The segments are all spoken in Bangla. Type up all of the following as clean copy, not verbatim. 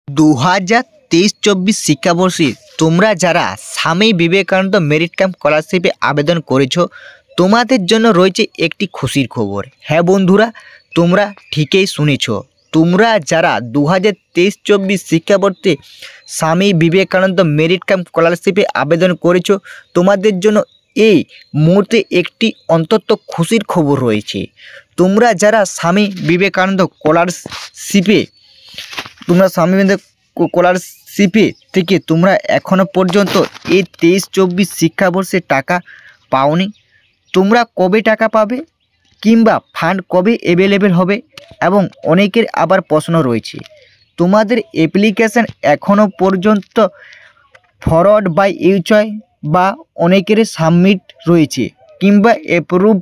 2023-24 শিক্ষাবর্ষে তোমরা যারা স্বামী বিবেকানন্দ মেরিট ক্যাম্প স্কলারশিপে আবেদন করেছো তোমাদের জন্য রয়েছে একটি খুশির খবর। হ্যাঁ বন্ধুরা, তোমরা ঠিকই শুনেছো। তোমরা যারা 2023-24 শিক্ষাবর্ষে স্বামী বিবেকানন্দ মেরিট ক্যাম্প স্কলারশিপে আবেদন করেছো তোমাদের জন্য এই মুহূর্তে একটি অন্তত খুশির খবর রয়েছে। তোমরা যারা স্বামী বিবেকানন্দ স্কলারশিপে স্কলারশিপে থেকে তোমরা এখনো পর্যন্ত এই 23-24 শিক্ষাবর্ষে টাকা পাওনি, তোমরা কবে টাকা পাবে কিংবা ফান্ড কবে অ্যাভেলেবেল হবে, এবং অনেকের আবার প্রশ্ন রয়েছে তোমাদের অ্যাপ্লিকেশান এখনো পর্যন্ত ফরওয়ার্ড বাই ইউচয় বা অনেকের সাবমিট রয়েছে কিংবা অ্যাপ্রুভ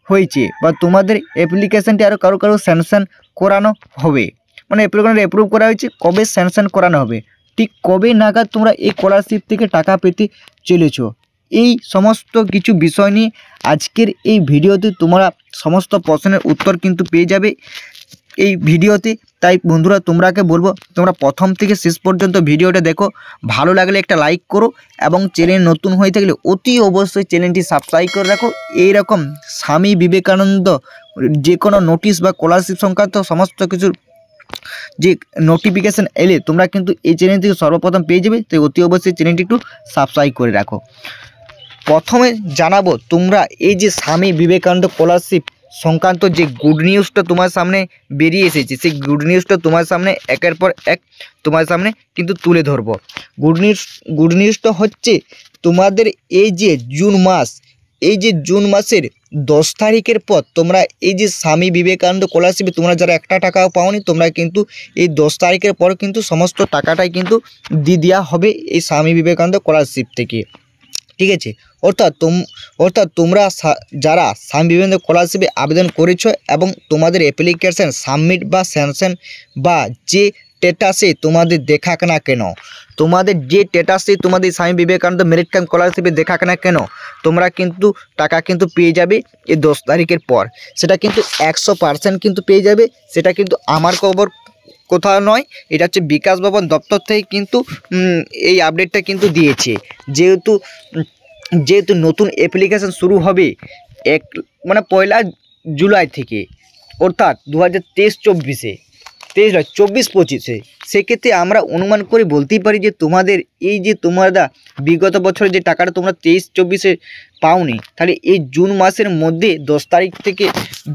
হয়েছে, বা তোমাদের অ্যাপ্লিকেশানটি আরও কারো স্যাংশন করানো হবে, মানে অ্যাপ্লিকেশন অ্যাপ্রুভ করা হয়েছে, কবে স্যাংশন করানো হবে, ঠিক কবে নাগাদ তোমরা এই স্কলারশিপ থেকে টাকা পেতে চলেছ, এই সমস্ত কিছু বিষয় নিয়ে আজকের এই ভিডিওতে তোমরা সমস্ত প্রশ্নের উত্তর কিন্তু পেয়ে যাবে এই ভিডিওতে। তাই বন্ধুরা তোমরাকে বলবো তোমরা প্রথম থেকে শেষ পর্যন্ত ভিডিওটা দেখো, ভালো লাগলে একটা লাইক করো এবং চ্যানেল নতুন হয়ে থাকলে অতি অবশ্যই চ্যানেলটি সাবস্ক্রাইব করে রাখো। এইরকম স্বামী বিবেকানন্দ যে কোনো নোটিশ বা স্কলারশিপ সংক্রান্ত সমস্ত কিছুর যে নোটিফিকেশান এলে তোমরা কিন্তু এই চ্যানেল থেকে সর্বপ্রথম পেয়ে যাবে। তাই অতি অবশ্যই চ্যানেলটি একটু সাবস্ক্রাইব করে রাখো। প্রথমে জানাবো তোমরা এই যে স্বামী বিবেকানন্দ স্কলারশিপ সংক্রান্ত যে গুড নিউজটা তোমার সামনে বেরিয়ে এসেছে, সেই গুড নিউজটা তোমার সামনে একের পর এক তোমার সামনে কিন্তু তুলে ধরবো। গুড নিউজটা হচ্ছে তোমাদের এই যে জুন মাসের 10 তারিখের পর তোমরা এই যে স্বামী বিবেকানন্দ স্কলারশিপে তোমরা যারা একটা টাকাও পাওনি, তোমরা কিন্তু এই 10 তারিখের পর কিন্তু সমস্ত টাকাটাই কিন্তু দিয়ে দেওয়া হবে এই স্বামী বিবেকানন্দ স্কলারশিপ থেকে, ঠিক আছে। অর্থাৎ তোমরা যারা স্বামী বিবেকানন্দ স্কলারশিপে আবেদন করেছো এবং তোমাদের অ্যাপ্লিকেশান সাবমিট বা স্যাংশন বা যে স্ট্যাটাসে তোমাদের দেখাক না কেন, তোমাদের যে স্ট্যাটাসে তোমাদের স্বামী বিবেকানন্দ মেরিট ক্যাম্প স্কলারশিপে দেখাক না কেন, তোমরা কিন্তু টাকা কিন্তু পেয়ে যাবে এই 10 তারিখের পর। সেটা কিন্তু 100% কিন্তু পেয়ে যাবে। সেটা কিন্তু আমার খবর কোথাও নয়, এটা হচ্ছে বিকাশ ভবন দপ্তর থেকে কিন্তু এই আপডেটটা কিন্তু দিয়েছে। যেহেতু নতুন অ্যাপ্লিকেশান শুরু হবে মানে 1 জুলাই থেকে, অর্থাৎ 2023-24-25, সেক্ষেত্রে আমরা অনুমান করে বলতেই পারি যে তোমাদের এই যে তোমরা বিগত বছরে যে টাকাটা তোমরা 23-24 পাওনি, তাহলে এই জুন মাসের মধ্যে 10 তারিখ থেকে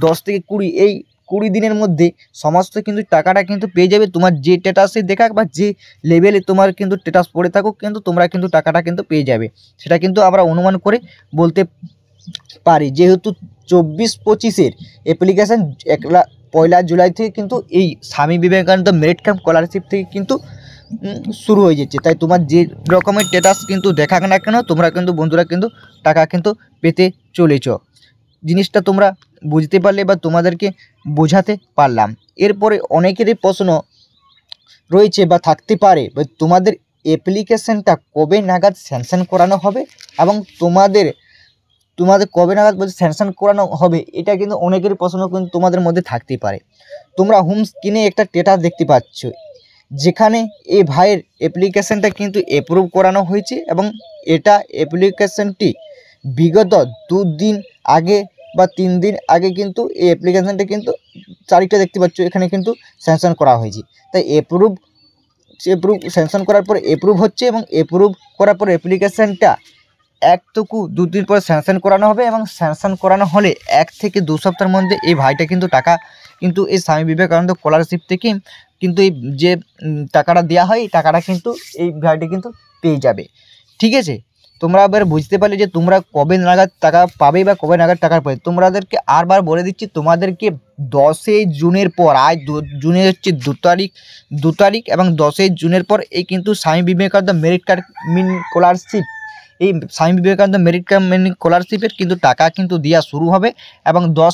10 থেকে 20 এই 20 দিনের মধ্যে সমস্ত কিন্তু টাকাটা কিন্তু পেয়ে যাবে। তোমার যে স্ট্যাটাসে দেখাক বা যে লেভেলে তোমার কিন্তু স্ট্যাটাস পড়ে থাকুক, কিন্তু তোমরা কিন্তু টাকাটা কিন্তু পেয়ে যাবে। সেটা কিন্তু আমরা অনুমান করে বলতে পারি, যেহেতু 24-25 অ্যাপ্লিকেশান 1 জুলাই থেকে কিন্তু এই Swami Vivekananda merit camp scholarship থেকে কিন্তু শুরু হয়ে যাচ্ছে। তাই তোমার যে রকমের স্ট্যাটাস কিন্তু দেখাক না কেন, তোমরা কিন্তু বন্ধুরা কিন্তু টাকা কিন্তু পেতে চলেছ। জিনিসটা তোমরা বুঝতে পারলে বা তোমাদেরকে বোঝাতে পারলাম। এরপরে অনেকেরই প্রশ্ন রয়েছে বা থাকতে পারে, তোমাদের অ্যাপ্লিকেশানটা কবে নাগাদ স্যাংশন করানো হবে এবং তোমাদের কবে নাগাদ স্যাংশন করানো হবে, এটা কিন্তু অনেকেরই প্রশ্ন কিন্তু তোমাদের মধ্যে থাকতেই পারে। তোমরা হোম স্ক্রিনে একটা স্ট্যাটাস দেখতে পাচ্ছ, যেখানে এই ভাইয়ের অ্যাপ্লিকেশানটা কিন্তু অ্যাপ্রুভ করানো হয়েছে এবং এটা অ্যাপ্লিকেশানটি বিগত 2 দিন আগে বা 3 দিন আগে কিন্তু এই অ্যাপ্লিকেশানটা কিন্তু তারিখটা দেখতে পাচ্ছ, এখানে কিন্তু স্যাংশন করা হয়েছে। তাই স্যাংশন করার পর অ্যাপ্রুভ হচ্ছে এবং অ্যাপ্রুভ করার পর অ্যাপ্লিকেশানটা 2 দিন পর স্যাংশন করানো হবে, এবং স্যাংশন করানো হলে 1 থেকে 2 সপ্তাহের মধ্যে এই ভাইটা কিন্তু টাকা কিন্তু এই স্বামী বিবেকানন্দ স্কলারশিপ থেকে কিন্তু এই যে টাকাটা দেওয়া হয়, এই টাকাটা কিন্তু এই ভাইটা কিন্তু পেয়ে যাবে, ঠিক আছে। তোমরা আবার বুঝতে পারলে যে তোমরা কবে নাগাদ টাকা পাবে বা কবে নাগাদ টাকা পাবে। তোমাদেরকে আরবার বলে দিচ্ছি, তোমাদেরকে 10 জুনের পর, আজ জুনের হচ্ছে 2 তারিখ এবং 10 জুনের পর এই কিন্তু Swami Vivekananda merit card scholarship, এই স্বামী বিবেকানন্দ মেরিট কার্ড স্কলারশিপের কিন্তু টাকা কিন্তু দেওয়া শুরু হবে এবং 10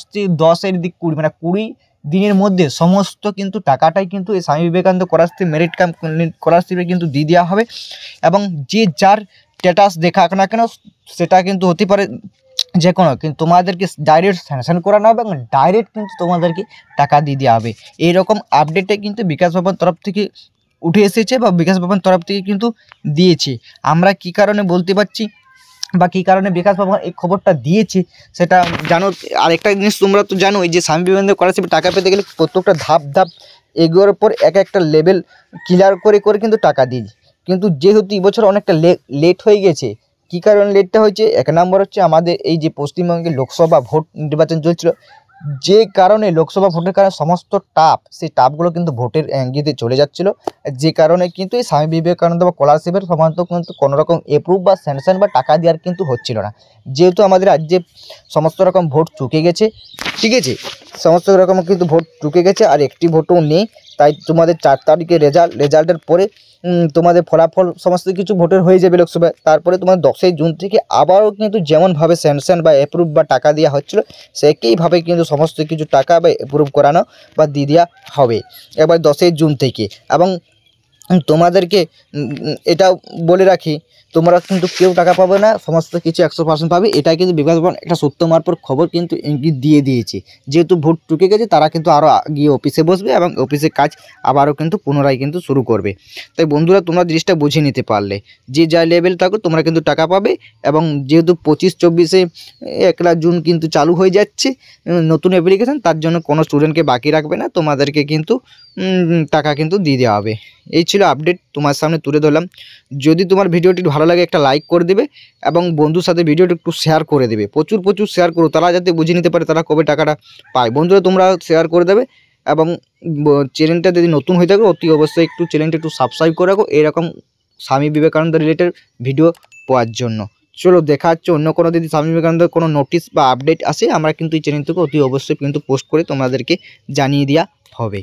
দিক 20 মানে 20 দিনের মধ্যে সমস্ত কিন্তু টাকাটাই কিন্তু এই Swami Vivekananda scholarship merit camp স্কলারশিপে কিন্তু দিয়ে দেওয়া হবে। এবং যে যার স্ট্যাটাস দেখাক না কেন, সেটা কিন্তু হতে পারে যে কোনো, কিন্তু তোমাদেরকে ডাইরেক্ট স্যাংশন করানো হবে এবং ডাইরেক্ট কিন্তু তোমাদেরকে টাকা দিয়ে দেওয়া হবে। এইরকম আপডেটে কিন্তু বিকাশ ভবন তরফ থেকে উঠে এসেছে বা বিকাশ ভবন তরফ থেকে কিন্তু দিয়েছে। আমরা কি কারণে বলতে পারছি বা কী কারণে বিকাশ ভবন এই খবরটা দিয়েছে সেটা জানো। আরেকটা জিনিস তোমরা তো জানো, এই যে স্বামী বিবেকানন্দ স্কলারশিপে টাকা পেতে গেলে প্রত্যেকটা ধাপ ধাপ এগোর পর একটা লেভেল ক্লিয়ার করে করে কিন্তু টাকা দিই। কিন্তু যেহেতু এবছর অনেকটা লেট হয়ে গেছে, কী কারণে লেটটা হয়েছে, 1 নম্বর হচ্ছে আমাদের এই যে পশ্চিমবঙ্গে লোকসভা ভোট নির্বাচন চলছিল, যে কারণে লোকসভা ভোটের কারণে সমস্ত সেই টাপগুলো কিন্তু ভোটের অ্যাঙ্গিতে চলে যাচ্ছিলো, যে কারণে কিন্তু এই স্বামী বিবেকানন্দ বা স্কলারশিপের সাধারণত কিন্তু কোনোরকম অ্যাপ্রুভ বা স্যাংশন বা টাকা দেওয়ার কিন্তু হচ্ছিল না। যেহেতু আমাদের রাজ্যে সমস্ত রকম ভোট চুকে গেছে, ঠিক আছে, সমস্ত রকম কিন্তু ভোট চুকে গেছে, আর একটি ভোটও নেই। তাই তোমাদের 4 তারিখে রেজাল্টের পরে তোমাদের ফলাফল সমস্ত কিছু ভোটের হয়ে যাবে লোকসভায়। তারপরে তোমার 10ই জুন থেকে আবারও কিন্তু যেমনভাবে স্যাংশন বা অ্যাপ্রুভ বা টাকা দেওয়া হচ্ছিলো, সেইভাবে কিন্তু সমস্ত কিছু টাকা বা অ্যাপ্রুভ করানো বা দিয়ে দেওয়া হবে এবার 10ই জুন থেকে। এবং তোমাদেরকে এটাও বলে রাখি, তোমরা কিন্তু কেউ টাকা পাবে না, সমস্ত কিছু 100% পাবে। এটা কিন্তু বিকাশ ভবন একটা সত্য মারপর খবর কিন্তু ইঙ্গিত দিয়ে দিয়েছে। যেহেতু ভোট চুকে গেছে, তারা কিন্তু আরও গিয়ে অফিসে বসবে এবং অফিসের কাজ আবারও কিন্তু পুনরায় কিন্তু শুরু করবে। তাই বন্ধুরা, তোমরা জিনিসটা বুঝে নিতে পারলে যে যা লেভেল থাকো তোমরা কিন্তু টাকা পাবে। এবং যেহেতু 25-24 1 জুন কিন্তু চালু হয়ে যাচ্ছে নতুন অ্যাপ্লিকেশান, তার জন্য কোনো স্টুডেন্টকে বাকি রাখবে না, তোমাদেরকে কিন্তু টাকা কিন্তু দিয়ে দেওয়া হবে। এই ছিল আপডেট, তোমার সামনে তুলে ধরলাম। যদি তোমার ভিডিওটি ভালো লাগে একটা লাইক করে দেবে এবং বন্ধুর সাথে ভিডিওটি একটু শেয়ার করে দেবে, প্রচুর শেয়ার করো, তারা যাতে বুঝে নিতে পারে তারা কবে টাকাটা পায়। বন্ধুরা, তোমরা শেয়ার করে দেবে এবং চ্যানেলটা যদি নতুন হয়ে থাকে অতি অবশ্যই একটু চ্যানেলটা একটু সাবস্ক্রাইব করে রাখো এরকম স্বামী বিবেকানন্দ রিলেটেড ভিডিও পাওয়ার জন্য। চলো, দেখা হচ্ছে অন্য কোনো যদি স্বামী বিবেকানন্দের কোনো নোটিশ বা আপডেট আসে, আমরা কিন্তু এই চ্যানেল থেকে অতি অবশ্যই কিন্তু পোস্ট করে তোমাদেরকে জানিয়ে দেওয়া হবে।